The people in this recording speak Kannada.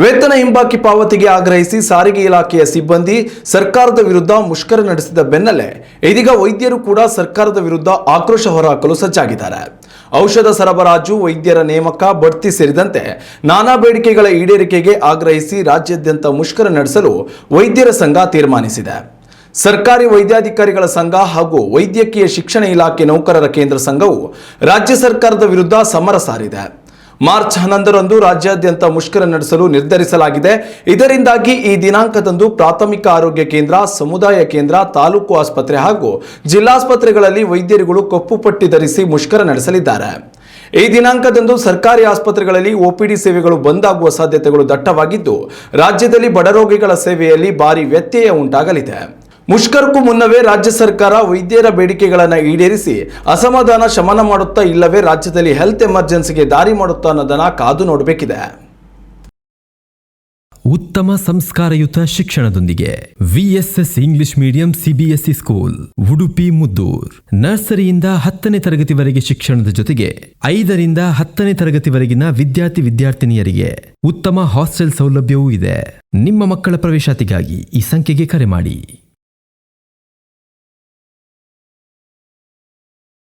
ವೇತನ ಹಿಂಬಾಕಿ ಪಾವತಿಗೆ ಆಗ್ರಹಿಸಿ ಸಾರಿಗೆ ಇಲಾಖೆಯ ಸಿಬ್ಬಂದಿ ಸರ್ಕಾರದ ವಿರುದ್ಧ ಮುಷ್ಕರ ನಡೆಸಿದ ಬೆನ್ನಲ್ಲೇ ಇದೀಗ ವೈದ್ಯರು ಕೂಡ ಸರ್ಕಾರದ ವಿರುದ್ಧ ಆಕ್ರೋಶ ಹೊರಹಾಕಲು ಸಜ್ಜಾಗಿದ್ದಾರೆ. ಔಷಧ ಸರಬರಾಜು, ವೈದ್ಯರ ನೇಮಕ, ಬಡ್ತಿ ಸೇರಿದಂತೆ ನಾನಾ ಬೇಡಿಕೆಗಳ ಈಡೇರಿಕೆಗೆ ಆಗ್ರಹಿಸಿ ರಾಜ್ಯಾದ್ಯಂತ ಮುಷ್ಕರ ನಡೆಸಲು ವೈದ್ಯರ ಸಂಘ ತೀರ್ಮಾನಿಸಿದೆ. ಸರ್ಕಾರಿ ವೈದ್ಯಾಧಿಕಾರಿಗಳ ಸಂಘ ಹಾಗೂ ವೈದ್ಯಕೀಯ ಶಿಕ್ಷಣ ಇಲಾಖೆ ನೌಕರರ ಕೇಂದ್ರ ಸಂಘವು ರಾಜ್ಯ ಸರ್ಕಾರದ ವಿರುದ್ಧ ಸಮರ ಸಾರಿದೆ. ಮಾರ್ಚ್ 11ರಂದು ರಾಜ್ಯಾದ್ಯಂತ ಮುಷ್ಕರ ನಡೆಸಲು ನಿರ್ಧರಿಸಲಾಗಿದೆ. ಇದರಿಂದಾಗಿ ಈ ದಿನಾಂಕದಂದು ಪ್ರಾಥಮಿಕ ಆರೋಗ್ಯ ಕೇಂದ್ರ, ಸಮುದಾಯ ಕೇಂದ್ರ, ತಾಲೂಕು ಆಸ್ಪತ್ರೆ ಹಾಗೂ ಜಿಲ್ಲಾಸ್ಪತ್ರೆಗಳಲ್ಲಿ ವೈದ್ಯರುಗಳು ಕಪ್ಪು ಪಟ್ಟಿ ಧರಿಸಿ ಮುಷ್ಕರ ನಡೆಸಲಿದ್ದಾರೆ. ಈ ದಿನಾಂಕದಂದು ಸರ್ಕಾರಿ ಆಸ್ಪತ್ರೆಗಳಲ್ಲಿ ಒಪಿಡಿ ಸೇವೆಗಳು ಬಂದ್ ಆಗುವ ಸಾಧ್ಯತೆಗಳು ದಟ್ಟವಾಗಿದ್ದು, ರಾಜ್ಯದಲ್ಲಿ ಬಡರೋಗಿಗಳ ಸೇವೆಯಲ್ಲಿ ಭಾರಿ ವ್ಯತ್ಯಯ ಉಂಟಾಗಲಿದೆ. ಮುಷ್ಕರಕ್ಕೂ ಮುನ್ನವೇ ರಾಜ್ಯ ಸರ್ಕಾರ ವೈದ್ಯರ ಬೇಡಿಕೆಗಳನ್ನು ಈಡೇರಿಸಿ ಅಸಮಾಧಾನ ಶಮನ ಮಾಡುತ್ತಾ ಇಲ್ಲವೇ ರಾಜ್ಯದಲ್ಲಿ ಹೆಲ್ತ್ ಎಮರ್ಜೆನ್ಸಿಗೆ ದಾರಿ ಮಾಡುತ್ತಾ ಅನ್ನೋದನ್ನ ಕಾದು ನೋಡಬೇಕಿದೆ. ಉತ್ತಮ ಸಂಸ್ಕಾರಯುತ ಶಿಕ್ಷಣದೊಂದಿಗೆ VSS English medium CBSE school, Udupi Muddur. ನರ್ಸರಿಯಿಂದ 10ನೇ ತರಗತಿವರೆಗೆ ಶಿಕ್ಷಣದ ಜೊತೆಗೆ 5ರಿಂದ 10ನೇ ತರಗತಿವರೆಗಿನ ವಿದ್ಯಾರ್ಥಿನಿಯರಿಗೆ ಉತ್ತಮ ಹಾಸ್ಟೆಲ್ ಸೌಲಭ್ಯವೂ ಇದೆ. ನಿಮ್ಮ ಮಕ್ಕಳ ಪ್ರವೇಶಾತಿಗಾಗಿ ಈ ಸಂಖ್ಯೆಗೆ ಕರೆ ಮಾಡಿ.